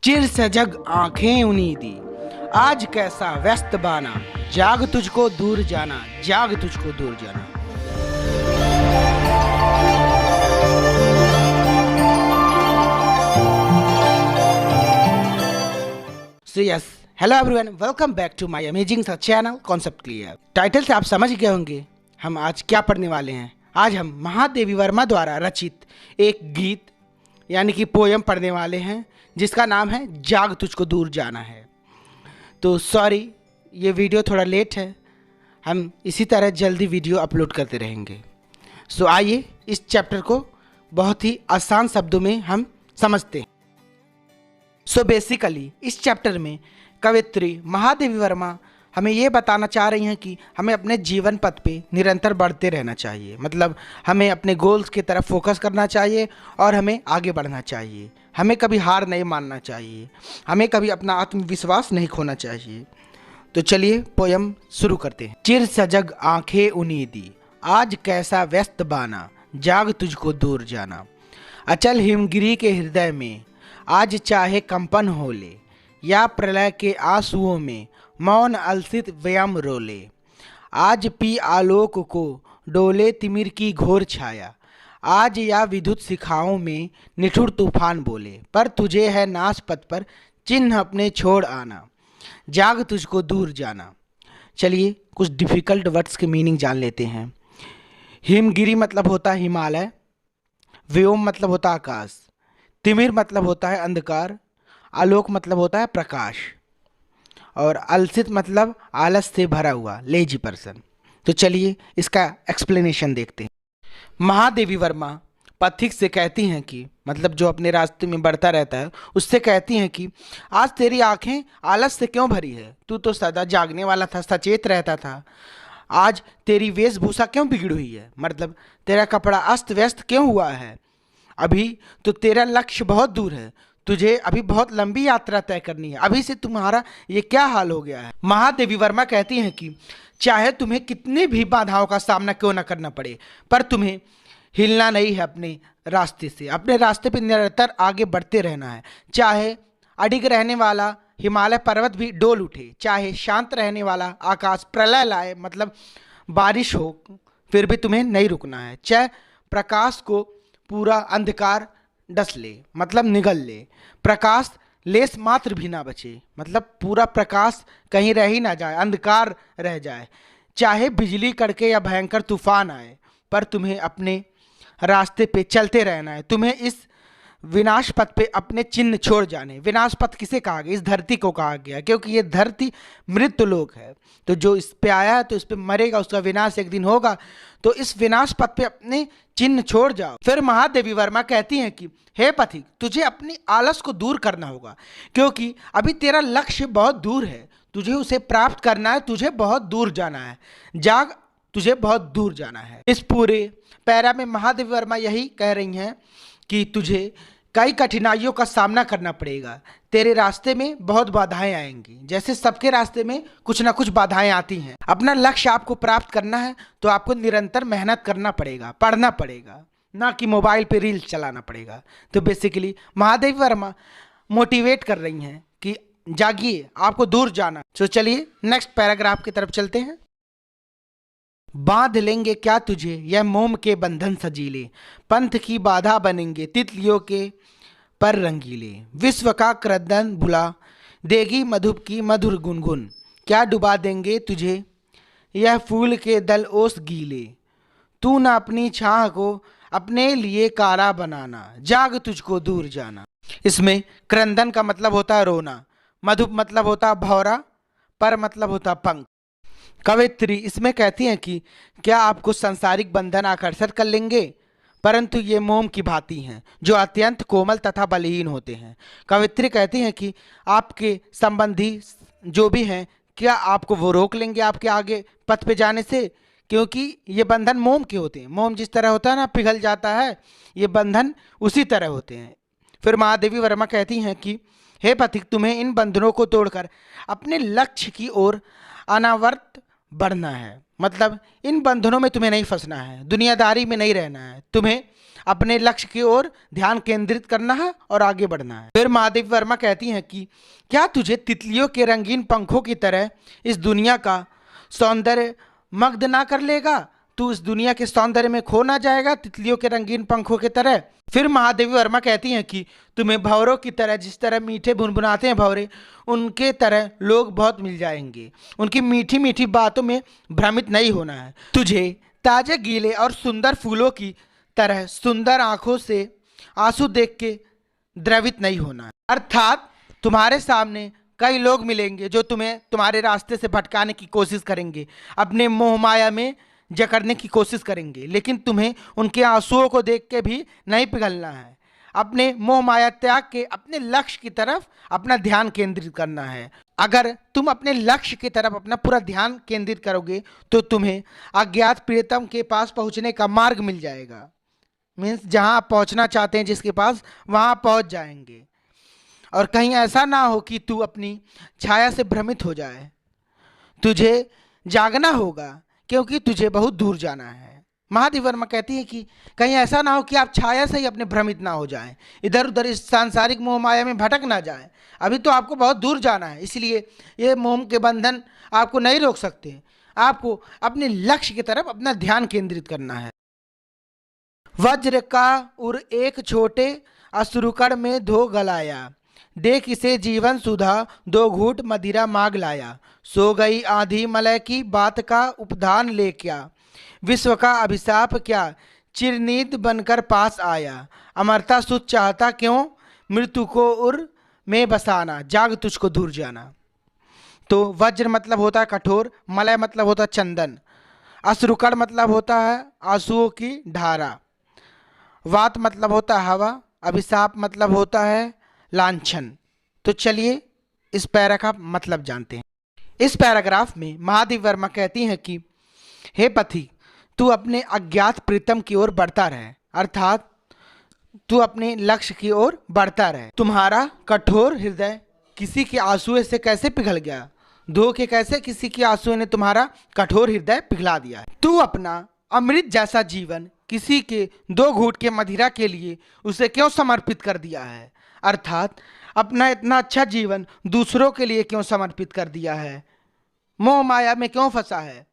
चिर सजग आंखें उन्नीदी, आज कैसा व्यस्त बाना, जाग तुझको दूर जाना, जाग तुझको दूर जाना। So yes, hello everyone, welcome back to my amazing सा चैनल कॉन्सेप्ट क्लियर। टाइटल से आप समझ गए होंगे हम आज क्या पढ़ने वाले हैं। आज हम महादेवी वर्मा द्वारा रचित एक गीत यानी कि पोयम पढ़ने वाले हैं जिसका नाम है जाग तुझको दूर जाना है। तो सॉरी, ये वीडियो थोड़ा लेट है, हम इसी तरह जल्दी वीडियो अपलोड करते रहेंगे। सो आइए इस चैप्टर को बहुत ही आसान शब्दों में हम समझते हैं। सो बेसिकली इस चैप्टर में कवित्री महादेवी वर्मा हमें ये बताना चाह रही हैं कि हमें अपने जीवन पथ पे निरंतर बढ़ते रहना चाहिए। मतलब हमें अपने गोल्स की तरफ फोकस करना चाहिए और हमें आगे बढ़ना चाहिए। हमें कभी हार नहीं मानना चाहिए, हमें कभी अपना आत्मविश्वास नहीं खोना चाहिए। तो चलिए पोयम शुरू करते हैं। चिर सजग आंखें उन्नीदी, आज कैसा व्यस्त बाना, जाग तुझको दूर जाना। अचल हिमगिरी के हृदय में आज चाहे कंपन हो ले, या प्रलय के आंसुओं में मौन अलसित व्यम रोले। आज पी आलोक को डोले तिमिर की घोर छाया, आज या विद्युत शिखाओं में निठुर तूफान बोले। पर तुझे है नाश पथ पर चिन्ह अपने छोड़ आना, जाग तुझको दूर जाना। चलिए कुछ डिफ़िकल्ट वर्ड्स के मीनिंग जान लेते हैं। हिमगिरी मतलब होता है हिमालय, व्योम मतलब होता है आकाश, तिमिर मतलब होता है अंधकार, आलोक मतलब होता है प्रकाश, और अलसित मतलब आलस से भरा हुआ, लेजी पर्सन। तो चलिए इसका एक्सप्लेनेशन देखते हैं। महादेवी वर्मा पथिक से कहती हैं कि मतलब जो अपने रास्ते में बढ़ता रहता है उससे कहती हैं कि आज तेरी आंखें आलस से क्यों भरी है, तू तो सदा जागने वाला था, सचेत रहता था। आज तेरी वेशभूषा क्यों बिगड़ी हुई है, मतलब तेरा कपड़ा अस्त व्यस्त क्यों हुआ है। अभी तो तेरा लक्ष्य बहुत दूर है, तुझे अभी बहुत लंबी यात्रा तय करनी है, अभी से तुम्हारा ये क्या हाल हो गया है। महादेवी वर्मा कहती हैं कि चाहे तुम्हें कितनी भी बाधाओं का सामना क्यों ना करना पड़े, पर तुम्हें हिलना नहीं है अपने रास्ते से। अपने रास्ते पर निरंतर आगे बढ़ते रहना है। चाहे अडिग रहने वाला हिमालय पर्वत भी डोल उठे, चाहे शांत रहने वाला आकाश प्रलय लाए, मतलब बारिश हो, फिर भी तुम्हें नहीं रुकना है। चाहे प्रकाश को पूरा अंधकार डस ले, मतलब निगल ले, प्रकाश लेस मात्र भी ना बचे, मतलब पूरा प्रकाश कहीं रह ही ना जाए, अंधकार रह जाए। चाहे बिजली कड़के या भयंकर तूफान आए, पर तुम्हें अपने रास्ते पे चलते रहना है। तुम्हें इस विनाश पथ पे अपने चिन्ह छोड़ जाने। विनाश पथ किसे कहा गया? इस धरती को कहा गया, क्योंकि ये धरती मृत्यु लोक है। तो जो इस पे आया है तो इस पे मरेगा, उसका विनाश एक दिन होगा। तो इस विनाश पथ पे अपने चिन्ह छोड़ जाओ। फिर महादेवी वर्मा कहती हैं कि हे पथिक, तुझे अपनी आलस को दूर करना होगा, क्योंकि अभी तेरा लक्ष्य बहुत दूर है, तुझे उसे प्राप्त करना है, तुझे बहुत दूर जाना है। जाग, तुझे बहुत दूर जाना है। इस पूरे पैरा में महादेवी वर्मा यही कह रही हैं कि तुझे कई कठिनाइयों का सामना करना पड़ेगा। तेरे रास्ते में बहुत बाधाएं आएंगी, जैसे सबके रास्ते में कुछ ना कुछ बाधाएं आती हैं। अपना लक्ष्य आपको प्राप्त करना है तो आपको निरंतर मेहनत करना पड़ेगा, पढ़ना पड़ेगा, ना कि मोबाइल पे रील्स चलाना पड़ेगा। तो बेसिकली महादेवी वर्मा मोटिवेट कर रही हैं कि जागिए, आपको दूर जाना। तो चलिए नेक्स्ट पैराग्राफ की तरफ चलते हैं। बांध लेंगे क्या तुझे यह मोम के बंधन सजीले, पंथ की बाधा बनेंगे तितलियों के पर रंगीले। विश्व का क्रदन भुला देगी मधुप की मधुर गुनगुन, क्या डुबा देंगे तुझे यह फूल के दल ओस गीले। तू न अपनी छाह को अपने लिए कारा बनाना, जाग तुझको दूर जाना। इसमें क्रंदन का मतलब होता है रोना, मधुप मतलब होता है भौरा, पर मतलब होता है पंख। कवित्री इसमें कहती हैं कि क्या आपको सांसारिक बंधन आकर्षित कर लेंगे, परंतु ये मोम की भांति हैं जो अत्यंत कोमल तथा बलहीन होते हैं। कवित्री कहती हैं कि आपके संबंधी जो भी हैं, क्या आपको वो रोक लेंगे आपके आगे पथ पे जाने से, क्योंकि ये बंधन मोम के होते हैं। मोम जिस तरह होता है ना, पिघल जाता है, ये बंधन उसी तरह होते हैं। फिर महादेवी वर्मा कहती हैं कि हे पथिक, तुम्हें इन बंधनों को तोड़कर अपने लक्ष्य की ओर अनावर्त बढ़ना है। मतलब इन बंधनों में तुम्हें नहीं फंसना है, दुनियादारी में नहीं रहना है, तुम्हें अपने लक्ष्य की ओर ध्यान केंद्रित करना है और आगे बढ़ना है। फिर महादेवी वर्मा कहती हैं कि क्या तुझे तितलियों के रंगीन पंखों की तरह इस दुनिया का सौंदर्य मग्न ना कर लेगा? तू इस दुनिया के सौंदर्य में खो ना जाएगा तितलियों के रंगीन पंखों की तरह? फिर महादेवी वर्मा कहती हैं कि तुम्हें भंवरों की तरह, जिस तरह मीठे बुनबुनाते हैं भंवरे, उनके तरह लोग बहुत मिल जाएंगे। उनकी मीठी मीठी बातों में भ्रमित नहीं होना है। तुझे ताजे गीले और सुंदर फूलों की तरह सुंदर आंखों से आंसू देख के द्रवित नहीं होना है। अर्थात तुम्हारे सामने कई लोग मिलेंगे जो तुम्हें तुम्हारे रास्ते से भटकाने की कोशिश करेंगे, अपने मोह माया में जकड़ने की कोशिश करेंगे, लेकिन तुम्हें उनके आंसुओं को देख के भी नहीं पिघलना है। अपने मोह माया त्याग के अपने लक्ष्य की तरफ अपना ध्यान केंद्रित करना है। अगर तुम अपने लक्ष्य की तरफ अपना पूरा ध्यान केंद्रित करोगे तो तुम्हें अज्ञात प्रियतम के पास पहुंचने का मार्ग मिल जाएगा। मीन्स जहां आप पहुंचना चाहते हैं, जिसके पास, वहां पहुंच जाएंगे। और कहीं ऐसा ना हो कि तू अपनी छाया से भ्रमित हो जाए। तुझे जागना होगा क्योंकि तुझे बहुत दूर जाना है। महादेवी वर्मा कहती है कि कहीं ऐसा ना हो कि आप छाया से ही अपने भ्रमित ना हो जाएं, इधर उधर इस सांसारिक मोह माया में भटक ना जाएं। अभी तो आपको बहुत दूर जाना है, इसलिए ये मोह के बंधन आपको नहीं रोक सकते। आपको अपने लक्ष्य की तरफ अपना ध्यान केंद्रित करना है। वज्र का उर एक छोटे अश्रुकण में धो गलाया, देख इसे जीवन सुधा दो घूंट मदिरा मांग लाया। सो गई आंधी मलय की बात का उपधान ले क्या, विश्व का अभिशाप क्या चिरनीद बनकर पास आया। अमरता सुध चाहता क्यों मृत्यु को उर में बसाना, जाग तुझको दूर जाना। तो वज्र मतलब होता है कठोर, मलय मतलब होता है चंदन, अश्रुकण मतलब होता है आंसुओं की धारा, वात मतलब होता है हवा, अभिशाप मतलब होता है लांछन। तो चलिए इस पैरा का मतलब जानते हैं। इस पैराग्राफ में महादेवी वर्मा कहती हैं कि हे पथी, तू अपने अज्ञात प्रीतम की ओर बढ़ता रहे, अर्थात तू अपने लक्ष्य की ओर बढ़ता रहे। तुम्हारा कठोर हृदय किसी के आंसुओं से कैसे पिघल गया, धो के कैसे किसी के आंसुओं ने तुम्हारा कठोर हृदय पिघला दिया है। तू अपना अमृत जैसा जीवन किसी के दो घूंट के मदिरा के लिए उसे क्यों समर्पित कर दिया है, अर्थात अपना इतना अच्छा जीवन दूसरों के लिए क्यों समर्पित कर दिया है, मोह माया में क्यों फंसा है।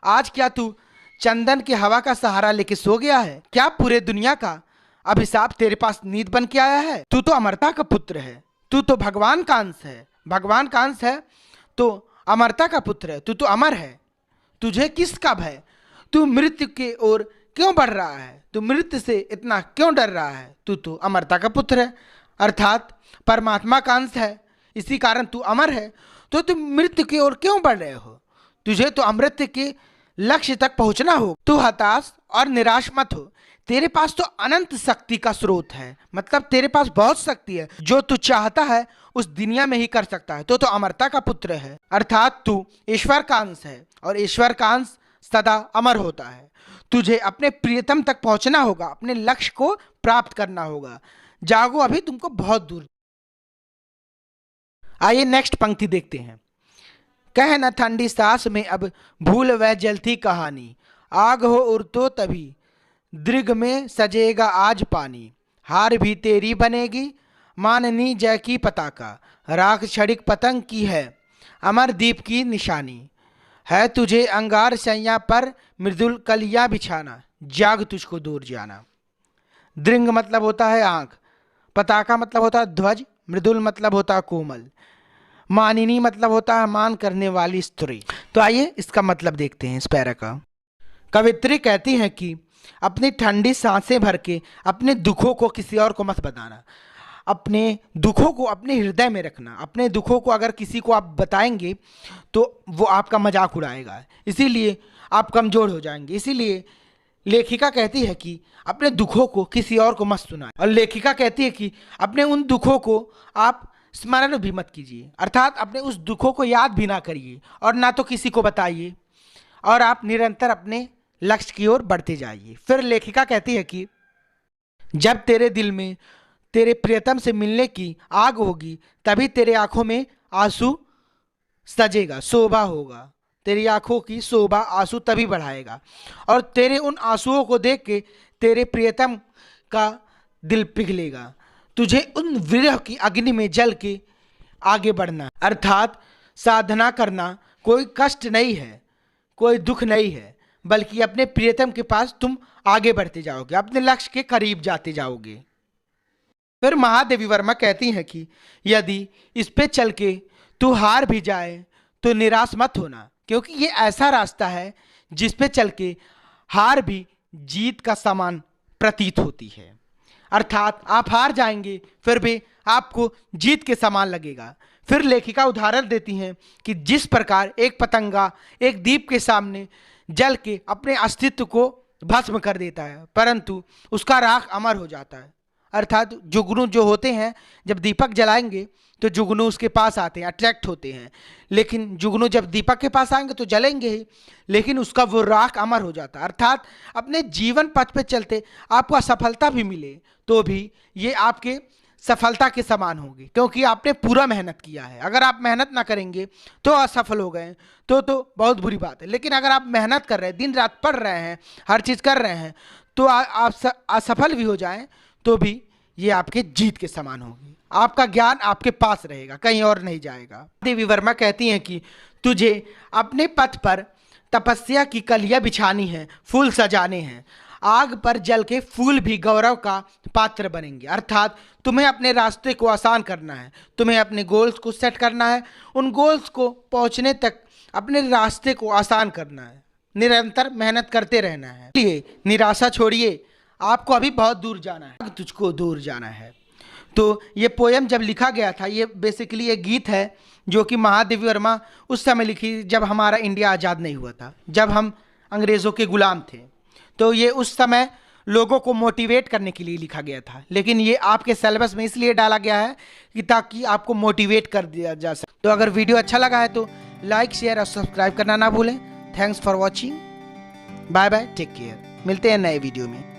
आज क्या तू चंदन की हवा का सहारा लेके सो गया है? क्या पूरे दुनिया का अभिशाप तेरे पास नींद बन के आया है? तू तो अमरता का पुत्र है, तू तो भगवान का अंश है, भगवान का अंश है तो अमरता का पुत्र है, तू तो अमर है। तुझे किसका भय? तू मृत्यु की ओर क्यों बढ़ रहा है? तू मृत्यु से इतना क्यों डर रहा है? तू तो अमरता का पुत्र है, अर्थात परमात्मा का अंश है, इसी कारण तू अमर है। तो तुम मृत्यु की ओर क्यों बढ़ रहे हो? तुझे तो अमृत के लक्ष्य तक पहुंचना हो। तू हताश और निराश मत हो, तेरे पास तो अनंत शक्ति का स्रोत है, मतलब तेरे पास बहुत शक्ति है, जो तू चाहता है उस दुनिया में ही कर सकता है। तो अमरता का पुत्र है, अर्थात तू ईश्वर का अंश है और ईश्वर का अंश सदा अमर होता है। तुझे अपने प्रियतम तक पहुंचना होगा, अपने लक्ष्य को प्राप्त करना होगा। जागो, अभी तुमको बहुत दूर। आइए नेक्स्ट पंक्ति देखते हैं। कह न ठंडी सांस में अब भूल वह जलती कहानी, आग हो उर तो तभी दृग में सजेगा आज पानी। हार भी तेरी बनेगी माननी जय की पताका, राख क्षणिक पतंग की है अमर दीप की निशानी। है तुझे अंगार सैया पर मृदुल कलियां बिछाना, जाग तुझको दूर जाना। दृंग मतलब होता है आंख, पताका मतलब होता है ध्वज, मृदुल मतलब होता है कोमल, मानिनी मतलब होता है मान करने वाली स्त्री। तो आइए इसका मतलब देखते हैं इस पैरा का। कवित्री कहती हैं कि अपनी ठंडी सांसें भर के अपने दुखों को किसी और को मत बताना, अपने दुखों को अपने हृदय में रखना। अपने दुखों को अगर किसी को आप बताएंगे तो वो आपका मजाक उड़ाएगा, इसीलिए आप कमज़ोर हो जाएंगे। इसीलिए लेखिका कहती है कि अपने दुखों को किसी और को मत सुनाएं। और लेखिका कहती है कि अपने उन दुखों को आप स्मरण भी मत कीजिए, अर्थात अपने उस दुखों को याद भी ना करिए और ना तो किसी को बताइए, और आप निरंतर अपने लक्ष्य की ओर बढ़ते जाइए। फिर लेखिका कहती है कि जब तेरे दिल में तेरे प्रियतम से मिलने की आग होगी तभी तेरे आंखों में आंसू सजेगा, शोभा होगा, तेरी आंखों की शोभा आंसू तभी बढ़ाएगा। और तेरे उन आंसुओं को देख के तेरे प्रियतम का दिल पिघलेगा। तुझे उन विरह की अग्नि में जल के आगे बढ़ना, अर्थात साधना करना कोई कष्ट नहीं है, कोई दुख नहीं है, बल्कि अपने प्रियतम के पास तुम आगे बढ़ते जाओगे, अपने लक्ष्य के करीब जाते जाओगे। फिर महादेवी वर्मा कहती हैं कि यदि इस पे चल के तू हार भी जाए तो निराश मत होना, क्योंकि ये ऐसा रास्ता है जिस पे चल के हार भी जीत का समान प्रतीत होती है। अर्थात आप हार जाएंगे फिर भी आपको जीत के समान लगेगा। फिर लेखिका उदाहरण देती हैं कि जिस प्रकार एक पतंगा एक दीप के सामने जल के अपने अस्तित्व को भस्म कर देता है, परंतु उसका राख अमर हो जाता है। अर्थात जुगनू जो होते हैं जब दीपक जलाएंगे तो जुगनू उसके पास आते हैं, अट्रैक्ट होते हैं, लेकिन जुगनू जब दीपक के पास आएंगे तो जलेंगे ही, लेकिन उसका वो राख अमर हो जाता है। अर्थात अपने जीवन पथ पे चलते आपको असफलता भी मिले तो भी ये आपके सफलता के समान होगी, क्योंकि आपने पूरा मेहनत किया है। अगर आप मेहनत ना करेंगे तो असफल हो गए तो बहुत बुरी बात है, लेकिन अगर आप मेहनत कर रहे हैं, दिन रात पढ़ रहे हैं, हर चीज़ कर रहे हैं, तो आप असफल भी हो जाएं तो भी ये आपके जीत के समान होगी। आपका ज्ञान आपके पास रहेगा, कहीं और नहीं जाएगा। देवी वर्मा कहती हैं कि तुझे अपने पथ पर तपस्या की कलियां बिछानी है, फूल सजाने हैं, आग पर जल के फूल भी गौरव का पात्र बनेंगे। अर्थात तुम्हें अपने रास्ते को आसान करना है, तुम्हें अपने गोल्स को सेट करना है, उन गोल्स को पहुंचने तक अपने रास्ते को आसान करना है, निरंतर मेहनत करते रहना है। इसलिए निराशा छोड़िए, आपको अभी बहुत दूर जाना है, तुझको दूर जाना है। तो ये पोयम जब लिखा गया था, ये बेसिकली एक गीत है जो कि महादेवी वर्मा उस समय लिखी जब हमारा इंडिया आज़ाद नहीं हुआ था, जब हम अंग्रेज़ों के गुलाम थे। तो ये उस समय लोगों को मोटिवेट करने के लिए लिखा गया था, लेकिन ये आपके सिलेबस में इसलिए डाला गया है कि ताकि आपको मोटिवेट कर दिया जा सके। तो अगर वीडियो अच्छा लगा है तो लाइक, शेयर और सब्सक्राइब करना ना भूलें। Thanks for watching, bye bye, take care, मिलते हैं नए वीडियो में।